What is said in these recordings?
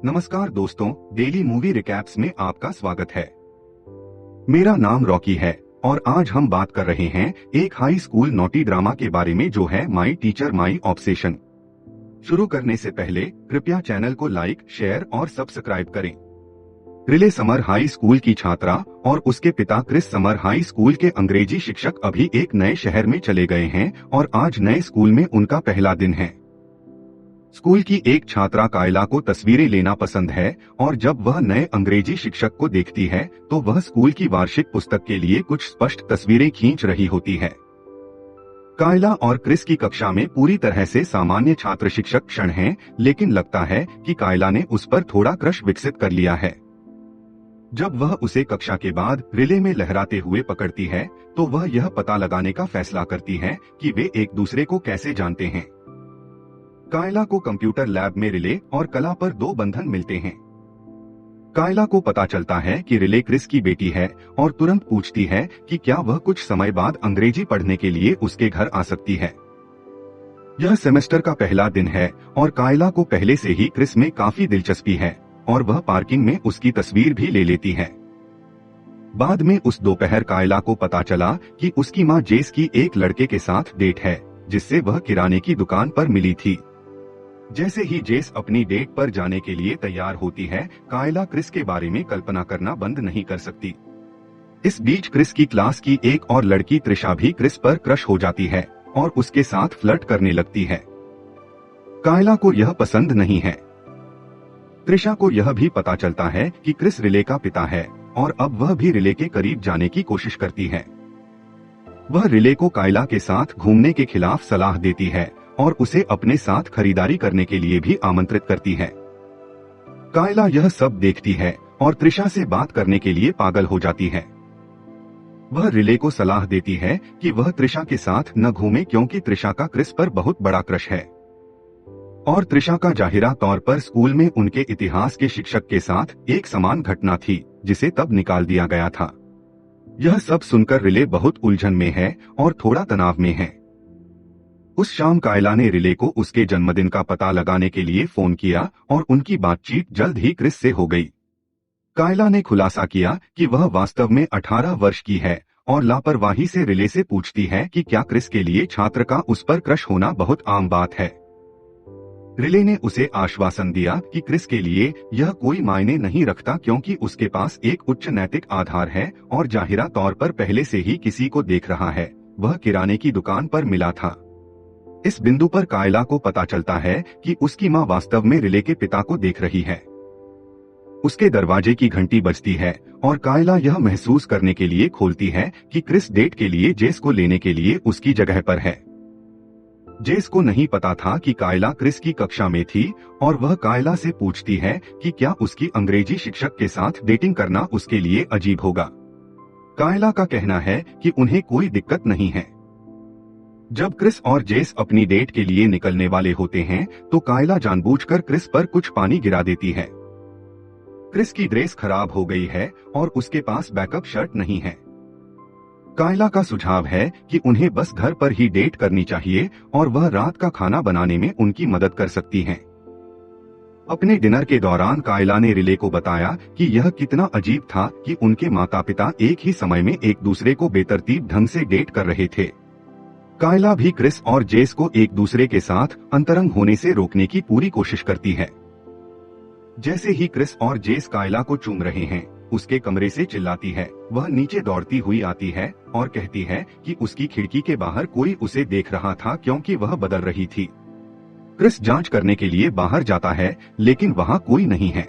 नमस्कार दोस्तों, daily movie recaps में आपका स्वागत है। मेरा नाम रॉकी है और आज हम बात कर रहे हैं एक हाई स्कूल नॉटी ड्रामा के बारे में जो है माई टीचर माई ऑब्सेशन। शुरू करने से पहले कृपया चैनल को लाइक, शेयर और सब्सक्राइब करें। रिले समर हाई स्कूल की छात्रा और उसके पिता क्रिस समर हाई स्कूल के अंग्रेजी शिक्षक अभी एक नए शहर में चले गए हैं और आज नए स्कूल में उनका पहला दिन है। स्कूल की एक छात्रा कायला को तस्वीरें लेना पसंद है और जब वह नए अंग्रेजी शिक्षक को देखती है तो वह स्कूल की वार्षिक पुस्तक के लिए कुछ स्पष्ट तस्वीरें खींच रही होती है। कायला और क्रिस की कक्षा में पूरी तरह से सामान्य छात्र शिक्षक क्षण हैं, लेकिन लगता है कि कायला ने उस पर थोड़ा क्रश विकसित कर लिया है। जब वह उसे कक्षा के बाद रिले में लहराते हुए पकड़ती है तो वह यह पता लगाने का फैसला करती है कि वे एक दूसरे को कैसे जानते हैं। कायला को कंप्यूटर लैब में रिले और कला पर दो बंधन मिलते हैं। कायला को पता चलता है कि रिले क्रिस की बेटी है और तुरंत पूछती है कि क्या वह कुछ समय बाद अंग्रेजी पढ़ने के लिए उसके घर आ सकती है। यह सेमेस्टर का पहला दिन है और कायला को पहले से ही क्रिस में काफी दिलचस्पी है और वह पार्किंग में उसकी तस्वीर भी ले लेती है। बाद में उस दोपहर कायला को पता चला कि उसकी माँ जेस की एक लड़के के साथ डेट है जिससे वह किराने की दुकान पर मिली थी। जैसे ही जेस अपनी डेट पर जाने के लिए तैयार होती है, कायला क्रिस के बारे में कल्पना करना बंद नहीं कर सकती। इस बीच क्रिस की क्लास की एक और लड़की त्रिशा भी क्रिस पर क्रश हो जाती है और उसके साथ फ्लर्ट करने लगती है। कायला को यह पसंद नहीं है। त्रिशा को यह भी पता चलता है कि क्रिस रिले का पिता है और अब वह भी रिले के करीब जाने की कोशिश करती है। वह रिले को कायला के साथ घूमने के खिलाफ सलाह देती है और उसे अपने साथ खरीदारी करने के लिए भी आमंत्रित करती है। कायला यह सब देखती है और त्रिशा से बात करने के लिए पागल हो जाती है। वह रिले को सलाह देती है कि वह त्रिशा के साथ न घूमे क्योंकि त्रिशा का क्रिस पर बहुत बड़ा क्रश है और त्रिशा का जाहिरा तौर पर स्कूल में उनके इतिहास के शिक्षक के साथ एक समान घटना थी जिसे तब निकाल दिया गया था। यह सब सुनकर रिले बहुत उलझन में है और थोड़ा तनाव में है। उस शाम कायला ने रिले को उसके जन्मदिन का पता लगाने के लिए फोन किया और उनकी बातचीत जल्द ही क्रिस से हो गई। कायला ने खुलासा किया कि वह वास्तव में 18 वर्ष की है और लापरवाही से रिले से पूछती है कि क्या क्रिस के लिए छात्र का उस पर क्रश होना बहुत आम बात है। रिले ने उसे आश्वासन दिया कि क्रिस के लिए यह कोई मायने नहीं रखता क्योंकि उसके पास एक उच्च नैतिक आधार है और जाहिरा तौर पर पहले से ही किसी को देख रहा है। वह किराने की दुकान पर मिला था। इस बिंदु पर कायला को पता चलता है कि उसकी माँ वास्तव में रिले के पिता को देख रही है। उसके दरवाजे की घंटी बजती है और कायला यह महसूस करने के लिए खोलती है कि क्रिस डेट के लिए जेस को लेने के लिए उसकी जगह पर है। जेस को नहीं पता था कि कायला क्रिस की कक्षा में थी और वह कायला से पूछती है कि क्या उसकी अंग्रेजी शिक्षक के साथ डेटिंग करना उसके लिए अजीब होगा। कायला का कहना है कि उन्हें कोई दिक्कत नहीं है। जब क्रिस और जेस अपनी डेट के लिए निकलने वाले होते हैं तो कायला जानबूझकर क्रिस पर कुछ पानी गिरा देती है। क्रिस की ड्रेस खराब हो गई है और उसके पास बैकअप शर्ट नहीं है। कायला का सुझाव है कि उन्हें बस घर पर ही डेट करनी चाहिए और वह रात का खाना बनाने में उनकी मदद कर सकती हैं। अपने डिनर के दौरान कायला ने रिले को बताया कि यह कितना अजीब था कि उनके माता पिता एक ही समय में एक दूसरे को बेतरतीब ढंग से डेट कर रहे थे। कायला भी क्रिस और जेस को एक दूसरे के साथ अंतरंग होने से रोकने की पूरी कोशिश करती है। जैसे ही क्रिस और जेस कायला को चूम रहे हैं, उसके कमरे से चिल्लाती है। वह नीचे दौड़ती हुई आती है और कहती है कि उसकी खिड़की के बाहर कोई उसे देख रहा था क्योंकि वह बदल रही थी। क्रिस जांच करने के लिए बाहर जाता है लेकिन वहां कोई नहीं है।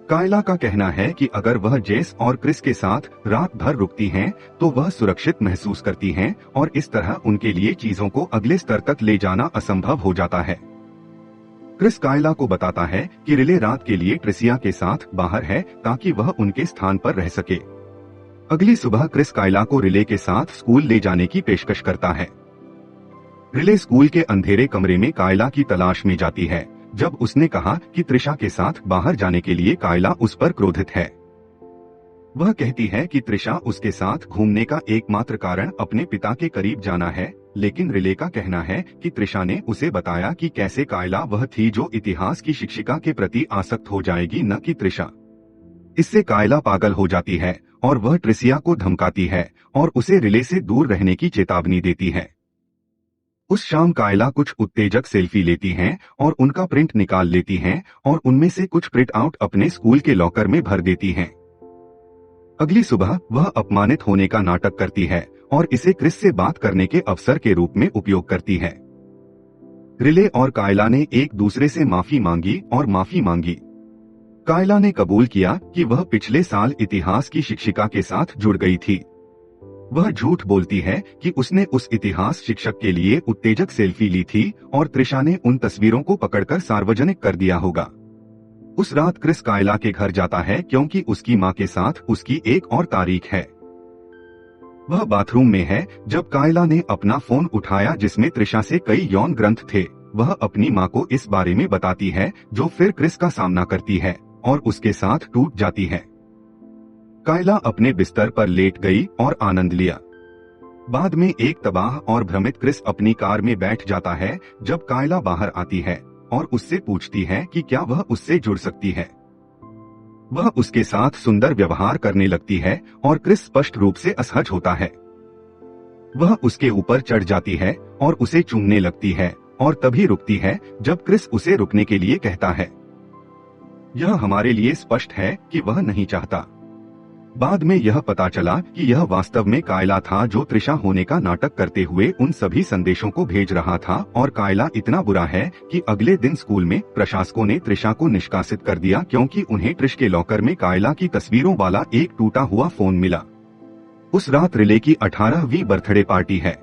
कायला का कहना है कि अगर वह जेस और क्रिस के साथ रात भर रुकती हैं, तो वह सुरक्षित महसूस करती हैं और इस तरह उनके लिए चीजों को अगले स्तर तक ले जाना असंभव हो जाता है। क्रिस कायला को बताता है कि रिले रात के लिए ट्रिसिया के साथ बाहर है ताकि वह उनके स्थान पर रह सके। अगली सुबह क्रिस कायला को रिले के साथ स्कूल ले जाने की पेशकश करता है। रिले स्कूल के अंधेरे कमरे में कायला की तलाश में जाती है जब उसने कहा कि त्रिशा के साथ बाहर जाने के लिए कायला उस पर क्रोधित है। वह कहती है कि त्रिशा उसके साथ घूमने का एकमात्र कारण अपने पिता के करीब जाना है, लेकिन रिले का कहना है कि त्रिशा ने उसे बताया कि कैसे कायला वह थी जो इतिहास की शिक्षिका के प्रति आसक्त हो जाएगी, न कि त्रिशा। इससे कायला पागल हो जाती है और वह ट्रिसिया को धमकाती है और उसे रिले से दूर रहने की चेतावनी देती है। उस शाम कायला कुछ उत्तेजक सेल्फी लेती हैं और उनका प्रिंट निकाल लेती हैं और उनमें से कुछ प्रिंट आउट अपने स्कूल के लॉकर में भर देती हैं। अगली सुबह वह अपमानित होने का नाटक करती है और इसे क्रिस से बात करने के अवसर के रूप में उपयोग करती है। रिले और कायला ने एक दूसरे से माफी मांगी और माफी मांगी। कायला ने कबूल किया कि वह पिछले साल इतिहास की शिक्षिका के साथ जुड़ गई थी। वह झूठ बोलती है कि उसने उस इतिहास शिक्षक के लिए उत्तेजक सेल्फी ली थी और त्रिशा ने उन तस्वीरों को पकड़कर सार्वजनिक कर दिया होगा। उस रात क्रिस कायला के घर जाता है क्योंकि उसकी मां के साथ उसकी एक और तारीख है। वह बाथरूम में है जब कायला ने अपना फोन उठाया जिसमें त्रिशा से कई यौन ग्रंथ थे। वह अपनी मां को इस बारे में बताती है जो फिर क्रिस का सामना करती है और उसके साथ टूट जाती है। कायला अपने बिस्तर पर लेट गई और आनंद लिया। बाद में एक तबाह और भ्रमित क्रिस अपनी कार में बैठ जाता है जब कायला बाहर आती है और उससे पूछती है कि क्या वह उससे जुड़ सकती है। वह उसके साथ सुंदर व्यवहार करने लगती है और क्रिस स्पष्ट रूप से असहज होता है। वह उसके ऊपर चढ़ जाती है और उसे चूमने लगती है और तभी रुकती है जब क्रिस उसे रुकने के लिए कहता है। यह हमारे लिए स्पष्ट है कि वह नहीं चाहता। बाद में यह पता चला कि यह वास्तव में कायला था जो त्रिशा होने का नाटक करते हुए उन सभी संदेशों को भेज रहा था और कायला इतना बुरा है कि अगले दिन स्कूल में प्रशासकों ने त्रिशा को निष्कासित कर दिया क्योंकि उन्हें ट्रिश के लॉकर में कायला की तस्वीरों वाला एक टूटा हुआ फोन मिला। उस रात रिले की 18वीं बर्थडे पार्टी है।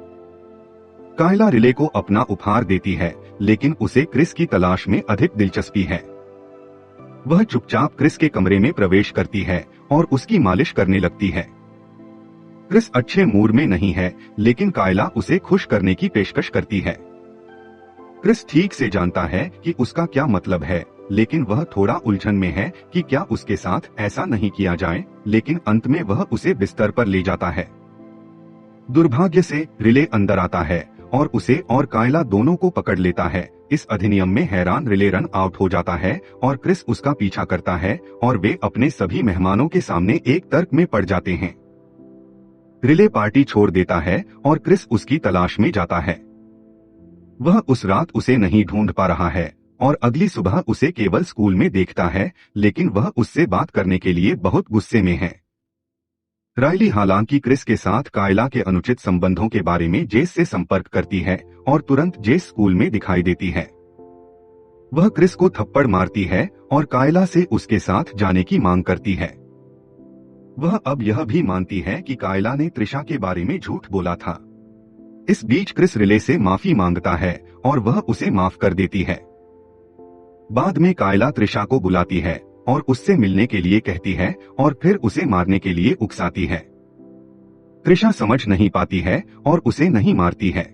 कायला रिले को अपना उपहार देती है लेकिन उसे क्रिस की तलाश में अधिक दिलचस्पी है। वह चुपचाप क्रिस के कमरे में प्रवेश करती है और उसकी मालिश करने लगती है। क्रिस अच्छे मूड में नहीं है लेकिन कायला उसे खुश करने की पेशकश करती है। क्रिस ठीक से जानता है कि उसका क्या मतलब है लेकिन वह थोड़ा उलझन में है कि क्या उसके साथ ऐसा नहीं किया जाए, लेकिन अंत में वह उसे बिस्तर पर ले जाता है। दुर्भाग्य से रिले अंदर आता है और उसे और कायला दोनों को पकड़ लेता है। इस अधिनियम में हैरान रिले रन आउट हो जाता है और क्रिस उसका पीछा करता है और वे अपने सभी मेहमानों के सामने एक तर्क में पड़ जाते हैं। रिले पार्टी छोड़ देता है और क्रिस उसकी तलाश में जाता है। वह उस रात उसे नहीं ढूंढ पा रहा है और अगली सुबह उसे केवल स्कूल में देखता है, लेकिन वह उससे बात करने के लिए बहुत गुस्से में है। राइली हालांकि क्रिस के साथ कायला के अनुचित संबंधों के बारे में जेस से संपर्क करती है और तुरंत जेस स्कूल में दिखाई देती है। वह क्रिस को थप्पड़ मारती है और कायला से उसके साथ जाने की मांग करती है। वह अब यह भी मानती है कि कायला ने त्रिशा के बारे में झूठ बोला था। इस बीच क्रिस रिले से माफी मांगता है और वह उसे माफ कर देती है। बाद में कायला त्रिशा को बुलाती है और उससे मिलने के लिए कहती है और फिर उसे मारने के लिए उकसाती है। त्रिशा समझ नहीं पाती है और उसे नहीं मारती है।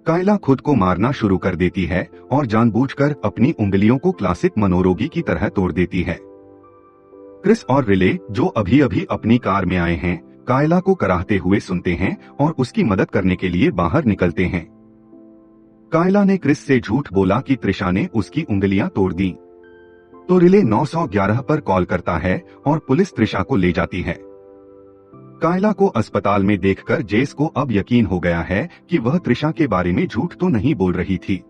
कायला खुद को मारना शुरू कर देती है और जानबूझकर अपनी उंगलियों को क्लासिक मनोरोगी की तरह तोड़ देती है। क्रिस और रिले, जो अभी अभी अपनी कार में आए हैं, कायला को कराहते हुए सुनते हैं और उसकी मदद करने के लिए बाहर निकलते हैं। कायला ने क्रिस से झूठ बोला कि त्रिशा ने उसकी उंगलियां तोड़ दी, तो रिले 911 पर कॉल करता है और पुलिस त्रिशा को ले जाती है। कायला को अस्पताल में देखकर जेस को अब यकीन हो गया है कि वह त्रिशा के बारे में झूठ तो नहीं बोल रही थी।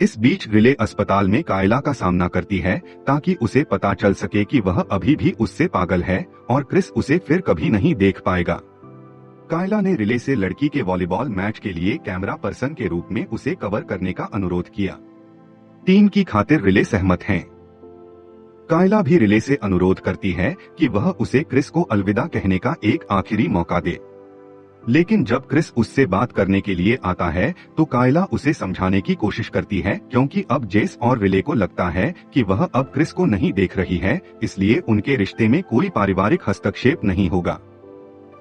इस बीच रिले अस्पताल में कायला का सामना करती है ताकि उसे पता चल सके कि वह अभी भी उससे पागल है और क्रिस उसे फिर कभी नहीं देख पाएगा। कायला ने रिले से लड़की के वॉलीबॉल मैच के लिए कैमरा पर्सन के रूप में उसे कवर करने का अनुरोध किया। टीम की खातिर रिले सहमत हैं। कायला भी रिले से अनुरोध करती है कि वह उसे क्रिस को अलविदा कहने का एक आखिरी मौका दे, लेकिन जब क्रिस उससे बात करने के लिए आता है तो कायला उसे समझाने की कोशिश करती है क्योंकि अब जेस और रिले को लगता है कि वह अब क्रिस को नहीं देख रही है, इसलिए उनके रिश्ते में कोई पारिवारिक हस्तक्षेप नहीं होगा।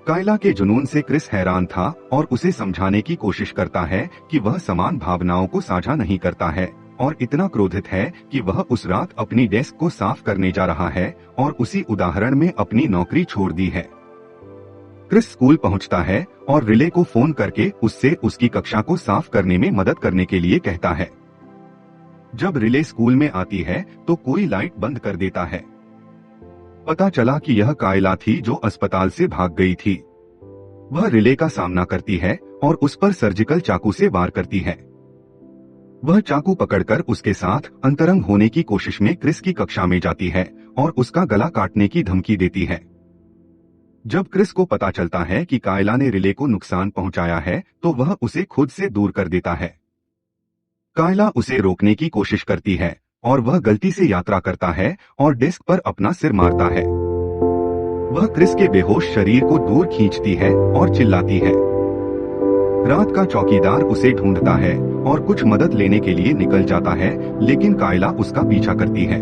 कायला के जुनून से क्रिस हैरान था और उसे समझाने की कोशिश करता है कि वह समान भावनाओं को साझा नहीं करता है और इतना क्रोधित है कि वह उस रात अपनी डेस्क को साफ करने जा रहा है और उसी उदाहरण में अपनी नौकरी छोड़ दी है। क्रिस स्कूल पहुंचता है और रिले को फोन करके उससे उसकी कक्षा को साफ करने में मदद करने के लिए कहता है। जब रिले स्कूल में आती है तो कोई लाइट बंद कर देता है। पता चला कि यह कायला थी जो अस्पताल से भाग गई थी। वह रिले का सामना करती है और उस पर सर्जिकल चाकू से वार करती है। वह चाकू पकड़कर उसके साथ अंतरंग होने की कोशिश में क्रिस की कक्षा में जाती है और उसका गला काटने की धमकी देती है। जब क्रिस को पता चलता है कि कायला ने रिले को नुकसान पहुंचाया है तो वह उसे खुद से दूर कर देता है। कायला उसे रोकने की कोशिश करती है और वह गलती से यात्रा करता है और डेस्क पर अपना सिर मारता है। वह क्रिस के बेहोश शरीर को दूर खींचती है और चिल्लाती है। रात का चौकीदार उसे ढूंढता है और कुछ मदद लेने के लिए निकल जाता है, लेकिन कायला उसका पीछा करती है।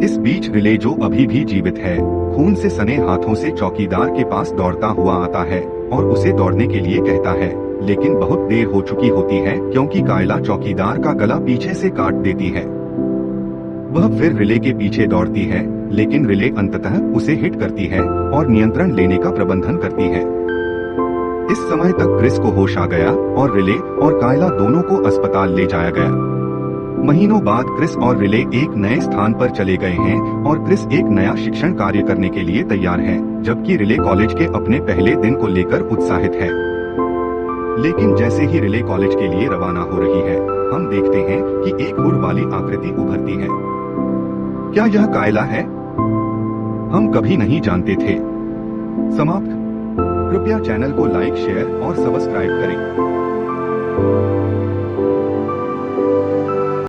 इस बीच रिले, जो अभी भी जीवित है, खून से सने हाथों से चौकीदार के पास दौड़ता हुआ आता है और उसे दौड़ने के लिए कहता है, लेकिन बहुत देर हो चुकी होती है क्योंकि कायला चौकीदार का गला पीछे से काट देती है। वह फिर रिले के पीछे दौड़ती है, लेकिन रिले अंततः उसे हिट करती है और नियंत्रण लेने का प्रबंधन करती है। इस समय तक क्रिस को होश आ गया और रिले और कायला दोनों को अस्पताल ले जाया गया। महीनों बाद क्रिस और रिले एक नए स्थान पर चले गए हैं और क्रिस एक नया शिक्षण कार्य करने के लिए तैयार है, जबकि रिले कॉलेज के अपने पहले दिन को लेकर उत्साहित है। लेकिन जैसे ही रिले कॉलेज के लिए रवाना हो रही है, हम देखते हैं कि एक हुड वाली आकृति उभरती है। क्या यह कायला है? हम कभी नहीं जानते थे। समाप्त। कृपया चैनल को लाइक, शेयर और सब्सक्राइब करें।